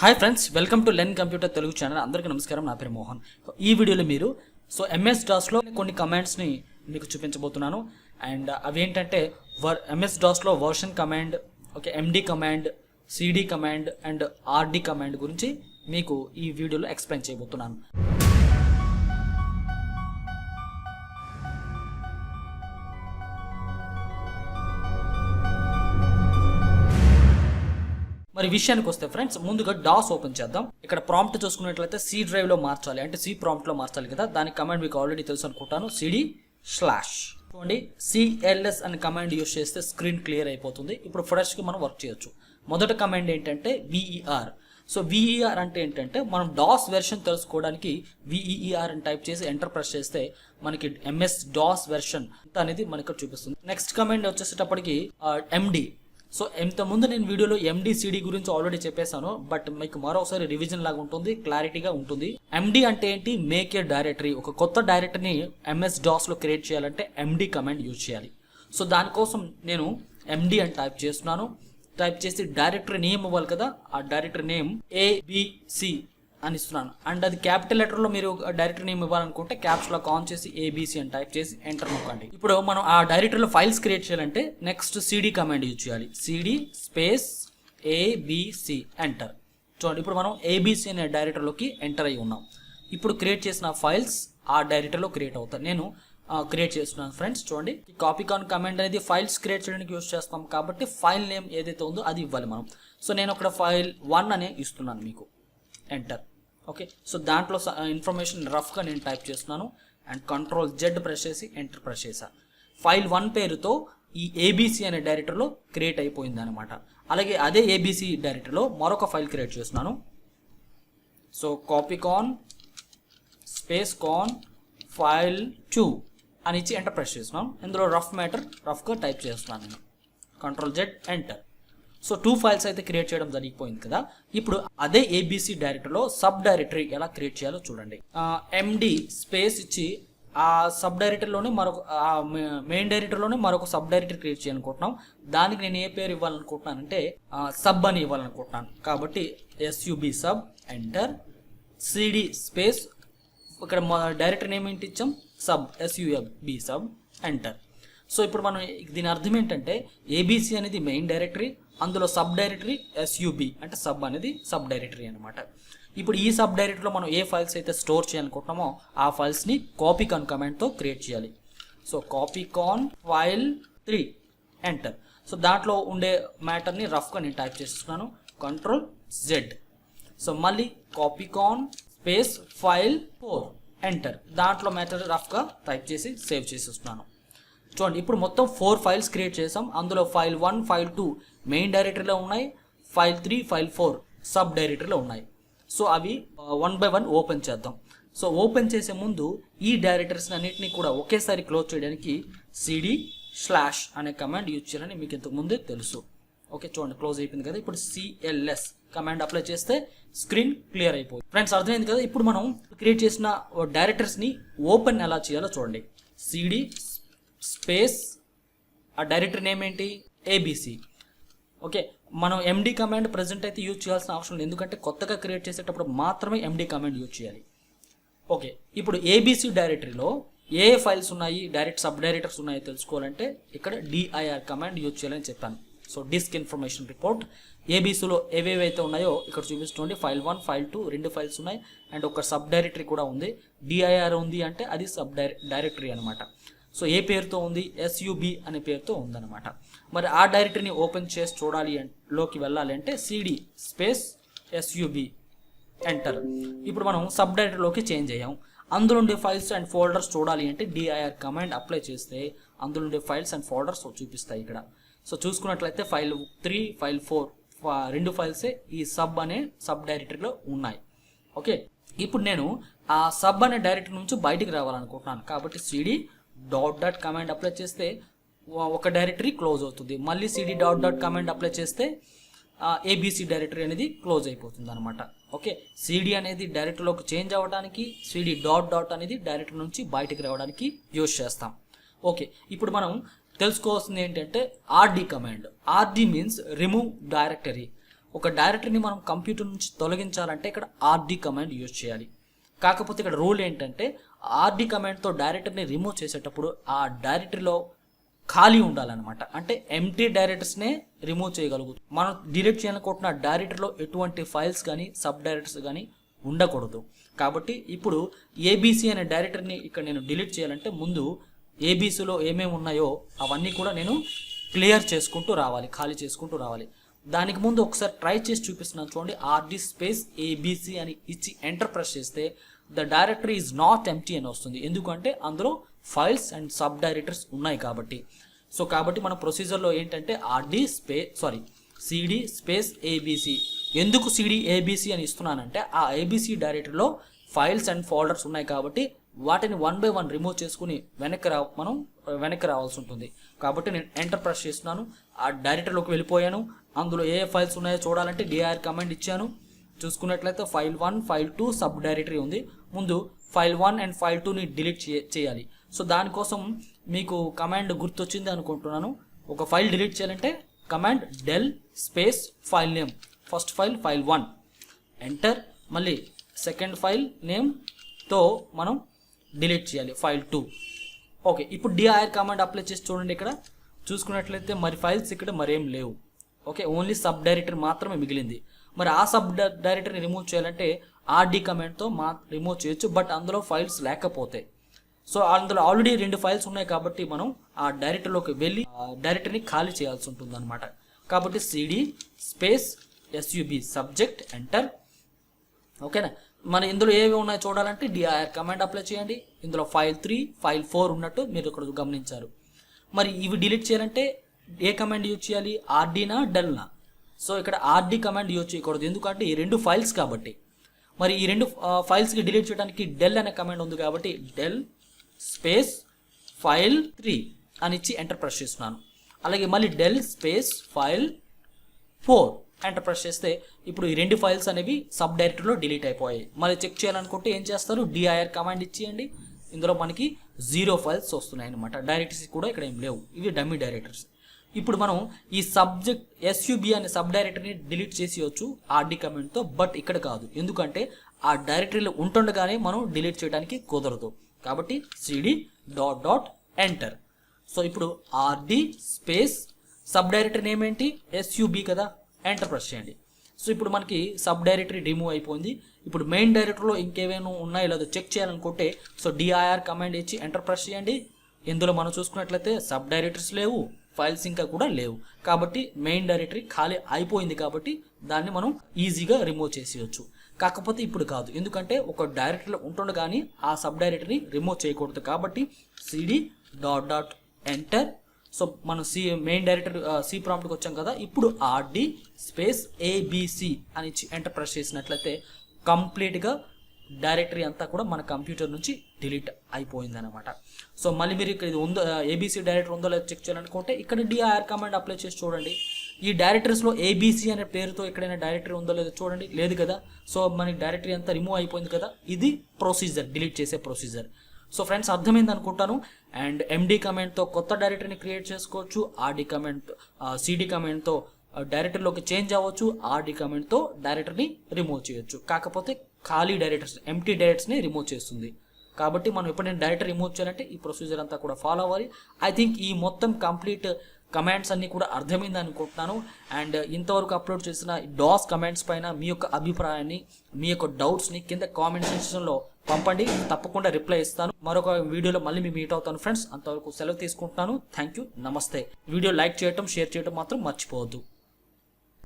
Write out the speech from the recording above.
Hi friends, welcome to learn computer Telugu channel. అందరికీ నమస్కారం. నా పేరు మోహన్. ఈ వీడియోలో మీరు ఎంఎస్ డాస్లో కొన్ని కమాండ్స్ని మీకు చూపించబోతున్నాను. అండ్ అవి ఏంటంటే ఎంఎస్ డాస్లో version command, okay, MD command, CD command and RD command గురించి మీకు ఈ వీడియోలో ఎక్స్ప్లెయిన్ చేయబోతున్నాను. మరి విషయానికి వస్తే ఫ్రెండ్స్, ముందుగా డాస్ ఓపెన్ చేద్దాం. ఇక్కడ ప్రాంప్ట్ చూసుకున్నట్లయితే సి డ్రైవ్ లో మార్చాలి, అంటే సి ప్రాంప్ట్ లో మార్చాలి కదా. దాని కమాండ్ మీకు ఆల్రెడీ తెలుసు అనుకుంటాను, సిడి స్లాష్. చూడండి, సిఎల్ఎస్ అనే కమాండ్ యూస్ చేస్తే స్క్రీన్ క్లియర్ అయిపోతుంది. ఇప్పుడు ఫ్రెష్ గా మనం వర్క్ చేయొచ్చు. మొదటి కమాండ్ ఏంటంటే విఈఆర్. సో విఈఆర్ అంటే ఏంటంటే మనం డాస్ వెర్షన్ తెలుసుకోవడానికి విఈఆర్ అని టైప్ చేసి ఎంటర్ ప్రెస్ చేస్తే మనకి ఎంఎస్ డాస్ వెర్షన్ అనేది మనకి చూపిస్తుంది. నెక్స్ట్ కమాండ్ వచ్చేసేటప్పటికి ఎండి. సో ఇంతకుముందు నేను వీడియోలో ఎండిసిడి గురించి ఆల్రెడీ చెప్పేశాను, బట్ మీకు మరోసారి రివిజన్ లాగా ఉంటుంది, క్లారిటీగా ఉంటుంది. ఎండి అంటే ఏంటి? Make a directory. ఒక కొత్త డైరెక్టరీని ఎంఎస్ డాస్ లో క్రియేట్ చేయాలంటే ఎండి కమాండ్ యూజ్ చేయాలి. సో దానికోసం నేను ఎండి అని టైప్ చేస్తున్నాను. టైప్ చేసి డైరెక్టరీ నేమ్ ఇవ్వాలి కదా, ఆ డైరెక్టరీ నేమ్ ఏబిసి అని ఇస్తున్నాను. అండ్ అది క్యాపిటల్ లెటర్ లో మీరు డైరెక్టరీ నేమ్ ఇవ్వాలనుకుంటే క్యాప్స్ లాక్ ఆన్ చేసి ఏబిసి అని టైప్ చేసి ఎంటర్ నొక్కండి. ఇప్పుడు మనం ఆ డైరెక్టరీలో ఫైల్స్ క్రియేట్ చేయాలంటే నెక్స్ట్ సిడి కమాండ్ యూజ్ చేయాలి. CD space ABC enter. చూడండి, ఇప్పుడు మనం ఏబిసి అనే డైరెక్టరీలోకి ఎంటర్ అయి ఉన్నాం. ఇప్పుడు క్రియేట్ చేసిన ఫైల్స్ ఆ డైరెక్టరీలో క్రియేట్ అవుతాయి. నేను క్రియేట్ చేస్తున్నాను ఫ్రెండ్స్. చూడండి, కాపీ కాన్ కమాండ్ అనేది ఫైల్స్ క్రియేట్ చేయడానికి యూజ్ చేస్తాం కాబట్టి ఫైల్ నేమ్ ఏదైతే ఉందో అది ఇవ్వాలి మనం. సో నేను అక్కడ ఫైల్ 1 అనే ఇస్తున్నాను మీకు. ఎంటర్. ఓకే, సో దాంట్లో ఇన్ఫర్మేషన్ రఫ్గా నేను టైప్ చేస్తున్నాను అండ్ కంట్రోల్ జెడ్ ప్రెస్ చేసి ఎంటర్ ప్రెస్ చేశాను. ఫైల్ 1 పేరుతో ఈ ఏబిసి అనే డైరెక్టరీలో క్రియేట్ అయిపోయింది అనమాట. అలాగే అదే ఏబిసి డైరెక్టరీలో మరొక ఫైల్ క్రియేట్ చేస్తున్నాను. సో కాపీ కాన్ స్పేస్ కాన్ ఫైల్ 2 అని ఇచ్చి ఎంటర్ ప్రెస్ చేస్తున్నాను. ఇందులో రఫ్ మ్యాటర్ రఫ్గా టైప్ చేస్తున్నాను నేను. Control Z enter. So 2 files అయితే క్రియేట్ చేయడం జరిగిపోయింది కదా. ఇప్పుడు అదే ఏబిసి డైరెక్టరీలో సబ్ డైరెక్టరీ ఎలా క్రియేట్ చేయాలో చూడండి. ఎండి స్పేస్ ఇచ్చి ఆ సబ్ డైరెక్టరీలోనే మరొక మెయిన్ డైరెక్టరీలోనే మరొక సబ్ డైరెక్టరీ క్రియేట్ చేయాలనుకుంటున్నాం. దానికి నేను ఏ పేరు ఇవ్వాలనుకుంటున్నాను అంటే సబ్ అని ఇవ్వాలనుకుంటున్నాను. కాబట్టి ఎస్యుబి సబ్ ఎంటర్. సిడి స్పేస్ ఇక్కడ డైరెక్టరీ నేమ్ ఏంటి ఇచ్చాం, సబ్ ఎస్యుబి సబ్ ఎంటర్. సో ఇప్పుడు మనం దీని అర్థం ఏంటంటే ఏబిసి అనేది మెయిన్ డైరెక్టరీ, అందులో సబ్ డైరెక్టరీ ఎస్యుబి అంటే సబ్ అనేది సబ్ డైరెక్టరీ అనమాట. ఇప్పుడు ఈ సబ్ డైరెక్టరీలో మనం ఏ ఫైల్స్ అయితే స్టోర్ చేయాలనుకుంటున్నామో ఆ ఫైల్స్ని కాపీ కాన్ కమాండ్తో క్రియేట్ చేయాలి. సో కాపీ కాన్ ఫైల్ 3 ఎంటర్. సో దాంట్లో ఉండే మ్యాటర్ని రఫ్గా నేను టైప్ చేస్తున్నాను. Control Z. సో మళ్ళీ కాపీ కాన్ స్పేస్ ఫైల్ 4 ఎంటర్. దాంట్లో మ్యాటర్ రఫ్గా టైప్ చేసి సేవ్ చేసేస్తున్నాను. చూడండి, ఇప్పుడు మొత్తం 4 ఫైల్స్ క్రియేట్ చేసాం. అందులో ఫైల్ 1, ఫైల్ 2 మెయిన్ డైరెక్టరీలో ఉన్నాయి, ఫైల్ 3, ఫైల్ 4 సబ్ డైరెక్టరీలో ఉన్నాయి. సో అవి 1 by 1 ఓపెన్ చేద్దాం. సో ఓపెన్ చేసే ముందు ఈ డైరెక్టరీస్ అన్నింటినీ కూడా ఒకేసారి క్లోజ్ చేయడానికి సిడి స్లాష్ అనే కమాండ్ యూజ్ చేయాలని మీకు ఇంతకు ముందే తెలుసు. ఓకే, చూడండి క్లోజ్ అయిపోయింది కదా. ఇప్పుడు సిఎల్ఎస్ కమాండ్ అప్లై చేస్తే స్క్రీన్ క్లియర్ అయిపోతుంది. ఫ్రెండ్స్, అర్థమైంది కదా. ఇప్పుడు మనం క్రియేట్ చేసిన డైరెక్టరీస్ని ఓపెన్ ఎలా చేయాలో చూడండి. సిడి స్పేస్ ఆ డైరెక్టరీ నేమ్ ఏంటి, ఏబిసి. ఓకే, మనం ఎండి కమాండ్ ప్రజెంట్ అయితే యూజ్ చేయాల్సిన అవసరం లేదు, ఎందుకంటే కొత్తగా క్రియేట్ చేసేటప్పుడు మాత్రమే ఎండి కమాండ్ యూజ్ చేయాలి. ఓకే, ఇప్పుడు ఏబిసి డైరెక్టరీలో ఏ ఫైల్స్ ఉన్నాయి, డైరెక్ట్ సబ్ డైరెక్టర్స్ ఉన్నాయో తెలుసుకోవాలంటే ఇక్కడ డిఐఆర్ కమాండ్ యూజ్ చేయాలని చెప్పాను. సో డిస్క్ ఇన్ఫర్మేషన్ రిపోర్ట్ ఏబిసిలో ఏవేవైతే ఉన్నాయో ఇక్కడ చూపిస్తుంది. ఫైల్ 1, ఫైల్ 2 2 ఫైల్స్ ఉన్నాయి అండ్ ఒక సబ్ డైరెక్టరీ కూడా ఉంది. డిఐఆర్ ఉంది అంటే అది సబ్ డైరెక్టరీ అనమాట. సో ఏ పేరుతో ఉంది, ఎస్యుబి అనే పేరుతో ఉందన్నమాట. మరి ఆ డైరెక్టరీని ఓపెన్ చేసి చూడాలి లోకి వెళ్ళాలి అంటే సిడి స్పేస్ ఎస్యుబి ఎంటర్. ఇప్పుడు మనం సబ్ డైరెక్టరీలోకి చేంజ్ అయ్యాం. అందులో ఉండే ఫైల్స్ అండ్ ఫోల్డర్స్ చూడాలి అంటే డిఐఆర్ కమాండ్ అప్లై చేస్తే అందులో ఉండే ఫైల్స్ అండ్ ఫోల్డర్స్ చూపిస్తాయి ఇక్కడ. సో చూసుకున్నట్లయితే ఫైల్ 3, ఫైల్ 4 2 ఫైల్సే ఈ సబ్ అనే సబ్ డైరెక్టరీలో ఉన్నాయి. ఓకే, ఇప్పుడు నేను ఆ సబ్ అనే డైరెక్టరీ నుంచి బయటికి రావాలనుకుంటున్నాను. కాబట్టి సిడి డాట్ కమాండ్ అప్లై చేస్తే ఒక డైరెక్టరీ క్లోజ్ అవుతుంది. మళ్ళీ సిడి డాట్ కమాండ్ అప్లై చేస్తే ఏబిసి డైరెక్టరీ అనేది క్లోజ్ అయిపోతుంది అనమాట. ఓకే, సిడి అనేది డైరెక్టరీలోకి చేంజ్ అవ్వడానికి, సిడి డాట్ అనేది డైరెక్టరీ నుంచి బయటికి రావడానికి యూజ్ చేస్తాం. ఓకే, ఇప్పుడు మనం తెలుసుకోవాల్సింది ఏంటంటే RD command. RD means remove directory. ఒక డైరెక్టరీని మనం కంప్యూటర్ నుంచి తొలగించాలంటే ఇక్కడ ఆర్డి కమాండ్ యూజ్ చేయాలి. కాకపోతే ఇక్కడ రూల్ ఏంటంటే ఆర్డి కమాండ్తో డైరెక్టరీని రిమూవ్ చేసేటప్పుడు ఆ డైరెక్టరీలో ఖాళీ ఉండాలన్నమాట. అంటే ఎంటీ డైరెక్టర్స్నే రిమూవ్ చేయగలుగుతాం. మనం డిలీట్ చేయాలనుకుంటున్న డైరెక్టరీలో ఎటువంటి ఫైల్స్ కానీ సబ్ డైరెక్టర్స్ కానీ ఉండకూడదు. కాబట్టి ఇప్పుడు ఏబీసీ అనే డైరెక్టరీని ఇక్కడ నేను డిలీట్ చేయాలంటే ముందు ఏబీసీలో ఏమేమి ఉన్నాయో అవన్నీ కూడా నేను క్లియర్ చేసుకుంటూ రావాలి, ఖాళీ చేసుకుంటూ రావాలి. దానికి ముందు ఒకసారి ట్రై చేసి చూపిస్తున్నాను చూడండి. ఆర్డి స్పేస్ ఏబీసీ అని ఇచ్చి ఎంటర్ ప్రెస్ చేస్తే the directory is not empty అని వస్తుంది. ఎందుకంటే అందులో ఫైల్స్ అండ్ సబ్ డైరెక్టర్స్ ఉన్నాయి కాబట్టి. సో కాబట్టి మన ప్రొసీజర్లో ఏంటంటే సిడి స్పేస్ ఏబీసీ. ఎందుకు సిడి ఏబీసీ అని ఇస్తున్నానంటే ఆ ఏబీసీ డైరెక్టరీలో ఫైల్స్ అండ్ ఫోల్డర్స్ ఉన్నాయి కాబట్టి వాటిని 1 by 1 రిమూవ్ చేసుకుని వెనక్కి రావాల్సి ఉంటుంది. కాబట్టి నేను ఎంటర్ ప్రెస్ చేస్తున్నాను. ఆ డైరెక్టరీలోకి వెళ్ళిపోయాను. అందులో ఏ ఫైల్స్ ఉన్నాయో చూడాలంటే డిఆర్ కమాండ్ ఇచ్చాను. చూసుకున్నట్లయితే ఫైల్ 1 ఫైల్ 2 సబ్ డైరెక్టరీ ఉంది. ముందు ఫైల్ 1 అండ్ ఫైల్ 2ని డిలీట్ చేయాలి. సో దానికోసం మీకు కమాండ్ గుర్తొచ్చింది అనుకుంటున్నాను. ఒక ఫైల్ డిలీట్ చేయాలంటే command del space file name, first file 1 enter, మళ్ళీ సెకండ్ ఫైల్ నేమ్తో మనం డిలీట్ చేయాలి ఫైల్ 2. ఓకే, ఇప్పుడు డిఆర్ కమాండ్ అప్లై చేసి చూడండి. ఇక్కడ చూసుకున్నట్లయితే మరి ఫైల్స్ ఇక్కడ మరేం లేవు. ఓకే, ఓన్లీ సబ్ డైరెక్టరీ మాత్రమే మిగిలింది. మరి ఆ సబ్ డైరెక్టరీని రిమూవ్ చేయాలంటే ఆర్డి కమాండ్తో రిమూవ్ చేయొచ్చు, బట్ అందులో ఫైల్స్ లేకపోతాయి. సో అందులో ఆల్రెడీ 2 ఫైల్స్ ఉన్నాయి కాబట్టి మనం ఆ డైరెక్టరీలోకి వెళ్ళి డైరెక్టరీని ఖాళీ చేయాల్సి ఉంటుంది అనమాట. కాబట్టి సిడి స్పేస్ ఎస్యుబి సబ్జెక్ట్ ఎంటర్. ఓకేనా, మన ఇందులో ఏవి ఉన్నాయో చూడాలంటే డిఆర్ కమాండ్ అప్లై చేయండి. ఇందులో ఫైల్ 3 ఫైల్ 4 ఉన్నట్టు మీరు ఇక్కడ గమనించారు. మరి ఇవి డిలీట్ చేయాలంటే ఏ కమాండ్ యూజ్ చేయాలి, ఆర్డీనా డెల్నా? సో ఇక్కడ ఆర్డి కమాండ్ యూజ్ చేయకూడదు, ఎందుకంటే ఈ 2 ఫైల్స్ కాబట్టి. మరి ఈ 2 ఫైల్స్కి డిలీట్ చేయడానికి డెల్ అనే కమాండ్ ఉంది కాబట్టి డెల్ స్పేస్ ఫైల్ 3 అని ఇచ్చి ఎంటర్ ప్రెస్ చేస్తున్నాను. అలాగే మళ్ళీ del space file 4 enter press చేస్తే ఇప్పుడు ఈ 2 ఫైల్స్ అనేవి సబ్ డైరెక్టరీలో డిలీట్ అయిపోయాయి. మళ్ళీ చెక్ చేయాలనుకుంటే ఏం చేస్తారు, డిఐఆర్ కమాండ్ ఇచ్చేయండి. ఇందులో మనకి 0 ఫైల్స్ వస్తున్నాయి అనమాట. డైరెక్టరీస్ కూడా ఇక్కడ ఏం లేవు, ఇవి డమ్మీ డైరెక్టరీస్. ఇప్పుడు మనం ఈ సబ్జెక్ట్ ఎస్యుబి అనే సబ్ డైరెక్టరీని డిలీట్ చేసేయచ్చు ఆర్డి కమాండ్తో, బట్ ఇక్కడ కాదు. ఎందుకంటే ఆ డైరెక్టరీలో ఉంటుండగానే మనం డిలీట్ చేయడానికి కుదరదు. కాబట్టి సిడి డాట్ ఎంటర్. సో ఇప్పుడు RD space sub directory name ఏంటి, ఎస్యుబి కదా, ఎంటర్ ప్రెస్ చేయండి. సో ఇప్పుడు మనకి సబ్ డైరెక్టరీ రిమూవ్ అయిపోయింది. ఇప్పుడు మెయిన్ డైరెక్టరీలో ఇంకేమైనా ఉన్నాయో లేదో చెక్ చేయాలనుకుంటే సో డిఐఆర్ కమాండ్ ఇచ్చి ఎంటర్ ప్రెస్ చేయండి. ఇందులో మనం చూసుకున్నట్లయితే సబ్ డైరెక్టరీస్ లేవు, ఫైల్స్ ఇంకా కూడా లేవు. కాబట్టి మెయిన్ డైరెక్టరీ ఖాళీ అయిపోయింది కాబట్టి దాన్ని మనం ఈజీగా రిమూవ్ చేసేయచ్చు. కాకపోతే ఇప్పుడు కాదు, ఎందుకంటే ఒక డైరెక్టరీలో ఉంటుండగానే ఆ సబ్ డైరెక్టరీని రిమూవ్ చేయకూడదు. కాబట్టి సిడి డాట్ ఎంటర్. సో మనం మెయిన్ డైరెక్టరీ సి ప్రాంప్ట్కి వచ్చాం కదా. ఇప్పుడు ఆర్డి స్పేస్ ఏబిసి అని ఎంటర్ ప్రెస్ చేసినట్లయితే కంప్లీట్గా డైరెక్టరీ అంతా కూడా మన కంప్యూటర్ నుంచి డిలీట్ అయిపోయింది అనమాట. సో మళ్ళీ మీరు ఇక్కడ ఇది ఉందో ఏబీసీ డైరెక్టరీ ఉందో లేదో చెక్ చేయాలనుకుంటే ఇక్కడ డిఆర్ కమాండ్ అప్లై చేసి చూడండి. ఈ డైరెక్టరీస్లో ఏబీసీ అనే పేరుతో ఎక్కడైనా డైరెక్టరీ ఉందో లేదో చూడండి. లేదు కదా. సో మనకి డైరెక్టరీ అంతా రిమూవ్ అయిపోయింది కదా. ఇది ప్రొసీజర్, డిలీట్ చేసే ప్రొసీజర్. సో ఫ్రెండ్స్ అర్థమైంది అనుకుంటాను. అండ్ ఎండి కమాండ్తో కొత్త డైరెక్టరీని క్రియేట్ చేసుకోవచ్చు. ఆర్డి కమాండ్ సిడి కమాండ్తో డైరెక్టరీలోకి చేంజ్ అవ్వచ్చు. ఆర్డి కమాండ్తో డైరెక్టరీని రిమూవ్ చేయొచ్చు. కాకపోతే ఖాళీ డైరెక్టర్స్, ఎంటీ డైరెక్టర్స్ని రిమూవ్ చేస్తుంది. కాబట్టి మనం ఎప్పుడైనా డైరెక్టరీ రిమూవ్ చేయాలంటే ఈ ప్రొసీజర్ అంతా కూడా ఫాలో అవ్వాలి. ఐ థింక్ ఈ మొత్తం కంప్లీట్ కమాండ్స్ అన్నీ కూడా అర్థమైంది అనుకుంటున్నాను. అండ్ ఇంతవరకు అప్లోడ్ చేసిన డాస్ కమాండ్స్ పైన మీ యొక్క అభిప్రాయాన్ని, మీ యొక్క డౌట్స్ని కింద కామెంట్ సెక్షన్లో పంపండి. తప్పకుండా రిప్లై ఇస్తాను. మరొక వీడియోలో మళ్ళీ మీ మీట్ అవుతాను ఫ్రెండ్స్. అంతవరకు సెలవు తీసుకుంటున్నాను. థ్యాంక్ యూ, నమస్తే. వీడియో లైక్ చేయటం, షేర్ చేయటం మాత్రం మర్చిపోవద్దు.